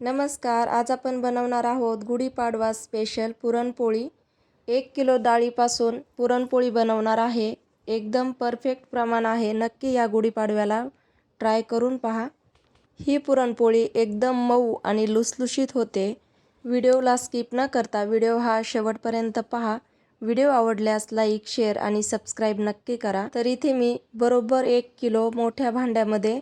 नमस्कार. आज आपण बनवणार आहोत गुढीपाडवा स्पेशल पुरणपोळी. 1 किलो डाळीपासून पुरणपोळी बनवणार आहे. एकदम परफेक्ट प्रमाण आहे. नक्की या गुढीपाडव्याला ट्राय करून पहा. ही पुरणपोळी एकदम मऊ आणि लुसलुशीत होते. व्हिडिओला स्किप न करता व्हिडिओ हा शेवटपर्यंत पहा. व्हिडिओ आवडल्यास लाईक, शेअर आणि सबस्क्राईब नक्की करा. तर इथे मी बरोबर 1 किलो मोठ्या भांड्यामध्ये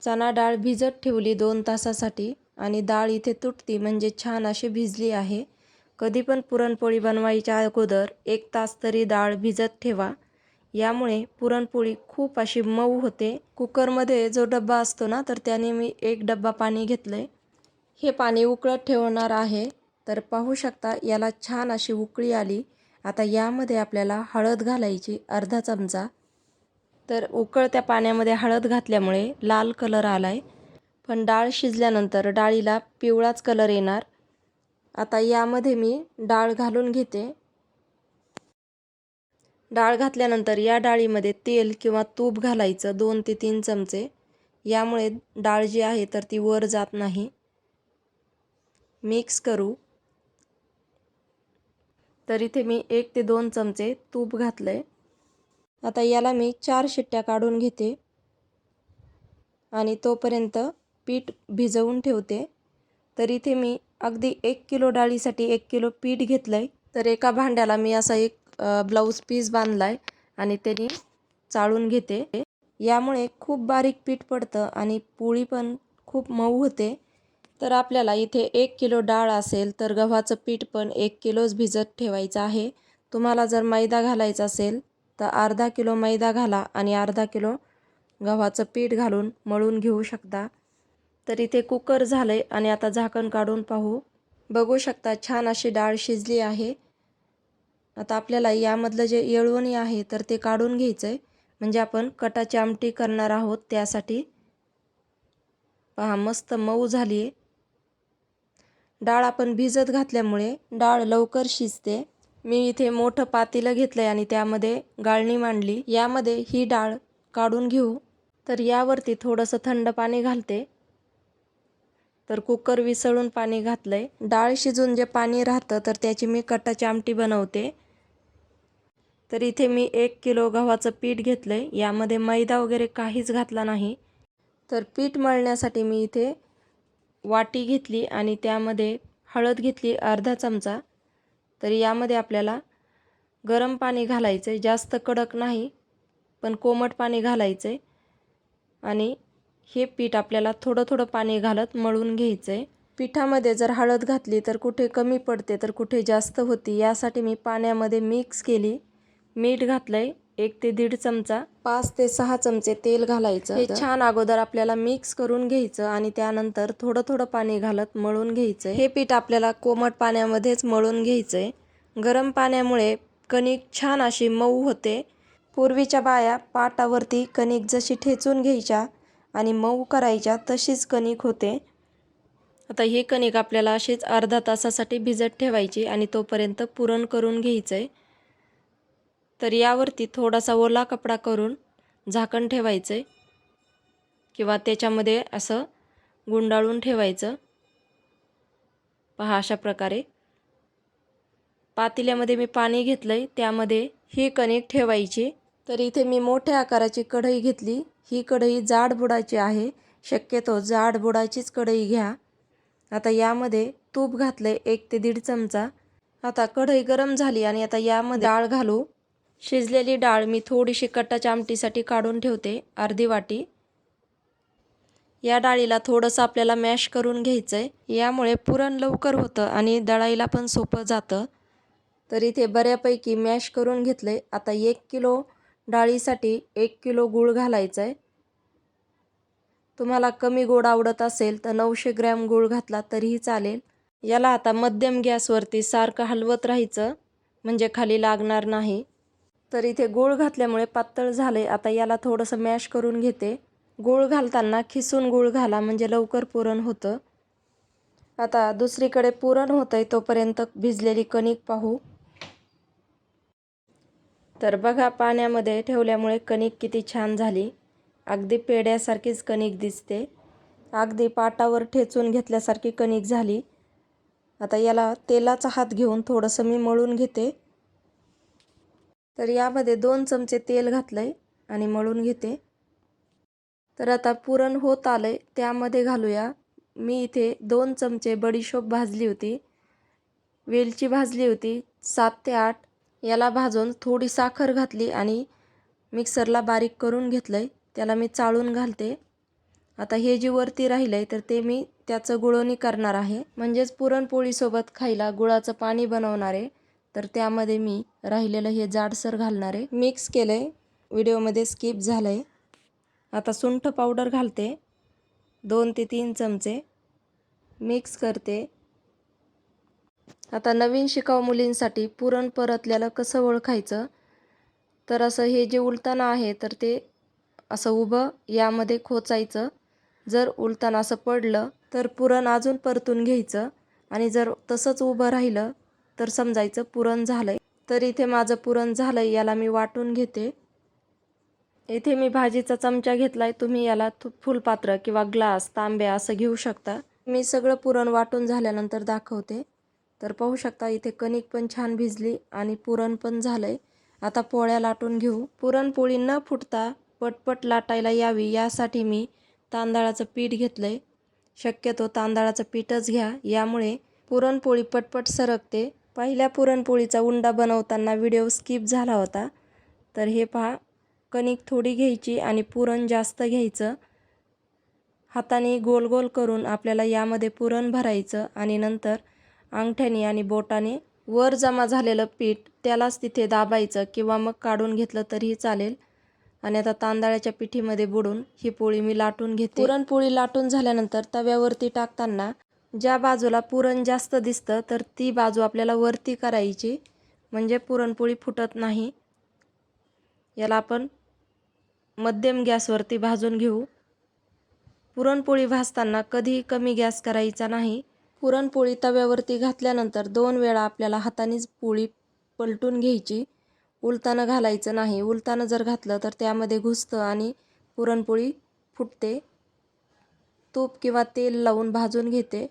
चणा डाळ भिजत ठेवली 2 तासासाठी आणि डाळ इथे तुटती म्हणजे छान अशी भिजली आहे. कधी पण पुरणपोळी बनवायच्या अगोदर 1 तास तरी डाळ भिजत ठेवा. यामुळे पुरणपोळी खूप अशी मऊ होते. कुकरमध्ये जो डब्बा असतो ना, तर त्याने मी 1 डब्बा पाणी घेतलंय. हे पाणी उकळत ठेवणार आहे. तर पाहू शकता याला छान अशी उकळी आली. आता यामध्ये आपल्याला हळद घालायची अर्धा चमचा. तर उकळत्या पाण्यामध्ये हळद घातल्यामुळे लाल कलर आलाय, पण डाळ शिजल्यानंतर डाळीला पिवळाच कलर येणार. आता यामध्ये मी डाळ घालून घेते. डाळ घातल्यानंतर या डाळीमध्ये तेल किंवा तूप घालायचं 2 ते 3 चमचे. यामुळे डाळ जी आहे तर ती वर जात नाही. मिक्स करू. तर इथे मी 1 ते 2 चमचे तूप घातलंय. आता याला मी 4 शिट्ट्या काढून घेते आणि तोपर्यंत पीठ भिजवून ठेवते. तर इथे मी अगदी 1 किलो डाळीसाठी 1 किलो पीठ घेतलंय. तर एका भांड्याला मी असा एक ब्लाऊज पीस बांधलाय आणि त्याने चाळून घेते. यामुळे खूप बारीक पीठ पडतं आणि पोळी पण खूप मऊ होते. तर आपल्याला इथे 1 किलो डाळ असेल तर गव्हाचं पीठ पण 1 किलोच भिजत ठेवायचं आहे. तुम्हाला जर मैदा घालायचा असेल तर अर्धा किलो मैदा घाला आणि अर्धा किलो गव्हाचं पीठ घालून मळून घेऊ शकता. तर इथे कुकर झालंय आणि आता झाकण काढून पाहू. बघू शकता छान अशी डाळ शिजली आहे. आता आपल्याला यामधलं जे येळवणी आहे तर ते काढून घ्यायचं आहे, म्हणजे आपण कटाची आमटी करणार आहोत त्यासाठी. पहा मस्त मऊ झाली आहे. डाळ आपण भिजत घातल्यामुळे डाळ लवकर शिजते. मी इथे मोठं पातेलं घेतलंय आणि त्यामध्ये गाळणी मांडली. यामध्ये ही डाळ काढून घेऊ. तर यावरती थोडंसं थंड पाणी घालते. तर कुकर विसळून पाणी घातलंय. डाळ शिजून जे पाणी राहतं तर त्याची मी कटाची आमटी बनवते. तर इथे मी 1 किलो गव्हाचं पीठ घेतलंय. यामध्ये मैदा वगैरे काहीच घातला नाही. तर पीठ मळण्यासाठी मी इथे वाटी घेतली आणि त्यामध्ये हळद घेतली अर्धा चमचा. तर यामध्ये आपल्याला गरम पाणी घालायचं आहे. जास्त कडक नाही, पण कोमट पाणी घालायचं आहे आणि हे पीठ आपल्याला थोडं थोडं पाणी घालत मळून घ्यायचं आहे. पिठामध्ये जर हळद घातली तर कुठे कमी पडते तर कुठे जास्त होती. यासाठी मी पाण्यामध्ये मिक्स केली. मीठ घातलंय 1 ते 1.5 चमचा. 5 ते 6 चमचे तेल घालायचं. हे छान अगोदर आपल्याला मिक्स करून घ्यायचं आणि त्यानंतर थोडं थोडं पाणी घालत मळून घ्यायचं. हे पीठ आपल्याला कोमट पाण्यामध्येच मळून घ्यायचंय. गरम पाण्यामुळे कणिक छान अशी मऊ होते. पूर्वीच्या बाया पाटावरती कणिक जशी ठेचून घ्यायच्या आणि मऊ करायच्या तशीच कणिक होते. आता ही कणिक आपल्याला अशीच अर्धा तासासाठी भिजत ठेवायची आणि तोपर्यंत पुरण करून घ्यायचंय. तर यावरती थोडासा ओला कपडा करून झाकण ठेवायचंय किंवा त्याच्यामध्ये असं गुंडाळून ठेवायचं. पहा अशा प्रकारे. पातेल्यामध्ये मी पाणी घेतलंय, त्यामध्ये ही कणिक ठेवायची. तर इथे मी मोठ्या आकाराची कढई घेतली. ही कढई जाड बुडाची आहे. शक्यतो जाड बुडाचीच कढई घ्या. आता यामध्ये तूप घातलंय 1 ते 1.5 चमचा. आता कढई गरम झाली आणि आता यामध्ये डाळ घालू. शिजलेली डाळ मी थोडीशी कटाच्या आमटीसाठी काढून ठेवते, अर्धी वाटी. या डाळीला थोडंसं आपल्याला मॅश करून घ्यायचं आहे. यामुळे पुरण लवकर होतं आणि दळायला पण सोपं जातं. तर इथे बऱ्यापैकी मॅश करून घेतलंय. आता 1 किलो डाळीसाठी 1 किलो गूळ घालायचा आहे. तुम्हाला कमी गोड आवडत असेल तर 900 ग्रॅम गूळ घातला तरीही चालेल. याला आता मध्यम गॅसवरती सारखं हलवत राहायचं, म्हणजे खाली लागणार नाही. तर इथे गूळ घातल्यामुळे पातळ झाले. आता याला थोडंसं मॅश करून घेते. गूळ घालताना खिसून गूळ घाला, म्हणजे लवकर पुरण होतं. आता दुसरीकडे पुरण होतंय तोपर्यंत भिजलेली कणिक पाहू. तर बघा पाण्यामध्ये ठेवल्यामुळे कणिक किती छान झाली. अगदी पेड्यासारखीच कणिक दिसते. अगदी पाटावर ठेचून घेतल्यासारखी कणिक झाली. आता याला तेलाचा हात घेऊन थोडंसं मी मळून घेते. तर यामध्ये 2 चमचे तेल घातलंय आणि मळून घेते. तर आता पुरण होत आलंय, त्यामध्ये घालूया. मी इथे 2 चमचे बडीशोप भाजली होती, वेलची भाजली होती 7 ते 8. याला भाजून थोडी साखर घातली आणि मिक्सरला बारीक करून घेतलंय. त्याला मी चाळून घालते. आता हे जे वरती राहिलंय तर ते मी त्याचं गुळवणी करणार आहे, म्हणजेच पुरणपोळीसोबत खायला गुळाचं पाणी बनवणार आहे. तर त्यामध्ये मी राहिलेलं हे जाडसर घालणार आहे. मिक्स केलंय, व्हिडिओमध्ये स्किप झालंय. आता सुंठ पावडर घालते 2 ते 3 चमचे. मिक्स करते. आता नवीन शिकाऊ मुलींसाठी पुरण परतल्याला कसं ओळखायचं, तर असं हे जे उलताना आहे तर ते असं उभं यामध्ये खोचायचं. जर उलताना असं पडलं तर पुरण अजून परतून घ्यायचं आणि जर तसंच उभं राहिलं तर समजायचं पुरण झालंय. तर इथे माझं पुरण झालंय, याला मी वाटून घेते. इथे मी भाजीचा चमचा घेतलाय, तुम्ही याला फुलपात्र किंवा ग्लास, तांब्या असं घेऊ शकता. मी सगळं पुरण वाटून झाल्यानंतर दाखवते. तर पाहू शकता इथे कणिक पण छान भिजली आणि पुरण पण झालंय. आता पोळ्या लाटून घेऊ. पुरणपोळी न फुटता पटपट लाटायला यावी यासाठी मी तांदळाचं पीठ घेतलंय. शक्यतो तांदळाचं पीठच घ्या, यामुळे पुरणपोळी पटपट सरकते. पहिल्या पुरणपोळीचा उंडा बनवताना व्हिडिओ स्किप झाला होता. तर हे पहा, कणिक थोडी घ्यायची आणि पुरण जास्त घ्यायचं. हाताने गोल गोल करून आपल्याला यामध्ये पुरण भरायचं आणि नंतर अंगठ्याने आणि बोटाने वर जमा झालेलं पीठ त्यालाच तिथे दाबायचं किंवा मग काढून घेतलं तरीही चालेल. आणि आता तांदळाच्या पिठीमध्ये बुडून ही पोळी मी लाटून घेते. पुरणपोळी लाटून झाल्यानंतर तव्यावरती टाकताना ज्या बाजूला पुरण जास्त दिसतं तर ती बाजू आपल्याला वरती करायची, म्हणजे पुरणपोळी फुटत नाही. याला आपण मध्यम गॅसवरती भाजून घेऊ. पुरणपोळी भाजताना कधीही कमी गॅस करायचा नाही. पुरणपोळी तव्यावरती घातल्यानंतर 2 वेळा आपल्याला हातानेच पोळी पलटून घ्यायची, उलतानं घालायचं नाही. उलतानं जर घातलं तर त्यामध्ये घुसतं आणि पुरणपोळी फुटते. तूप किंवा तेल लावून भाजून घेते.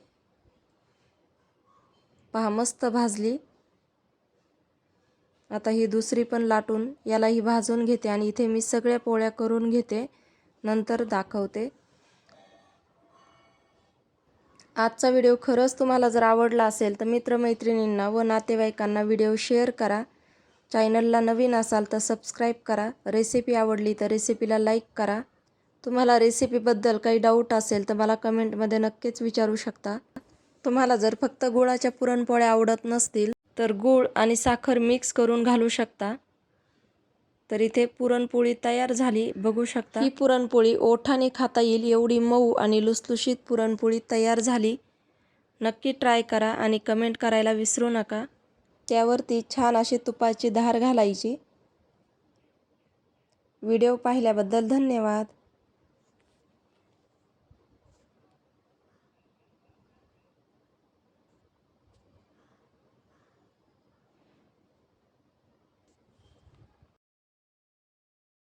पहा, मस्त भाजली. आता ही दुसरी पण लाटून यालाही भाजून घेते आणि इथे मी सगळ्या पोळ्या करून घेते, नंतर दाखवते. आजचा व्हिडिओ खरंच तुम्हाला जर आवडला असेल तर मित्रमैत्रिणींना व नातेवाईकांना व्हिडिओ शेअर करा. चॅनलला नवीन असाल तर सबस्क्राईब करा. रेसिपी आवडली तर रेसिपीला लाईक करा. तुम्हाला रेसिपीबद्दल काही डाऊट असेल तर मला कमेंटमध्ये नक्कीच विचारू शकता. तुम्हाला जर फक्त गुळाच्या पुरणपोळ्या आवडत नसतील तर गूळ आणि साखर मिक्स करून घालू शकता. तर इथे पुरणपोळी तयार झाली, बघू शकता. ही पुरणपोळी ओठाने खाता येईल एवढी मऊ आणि लुसलुशीत पुरणपोळी तयार झाली. नक्की ट्राय करा आणि कमेंट करायला विसरू नका. त्यावरती छान अशी तुपाची धार घालायची. व्हिडिओ पाहिल्याबद्दल धन्यवाद.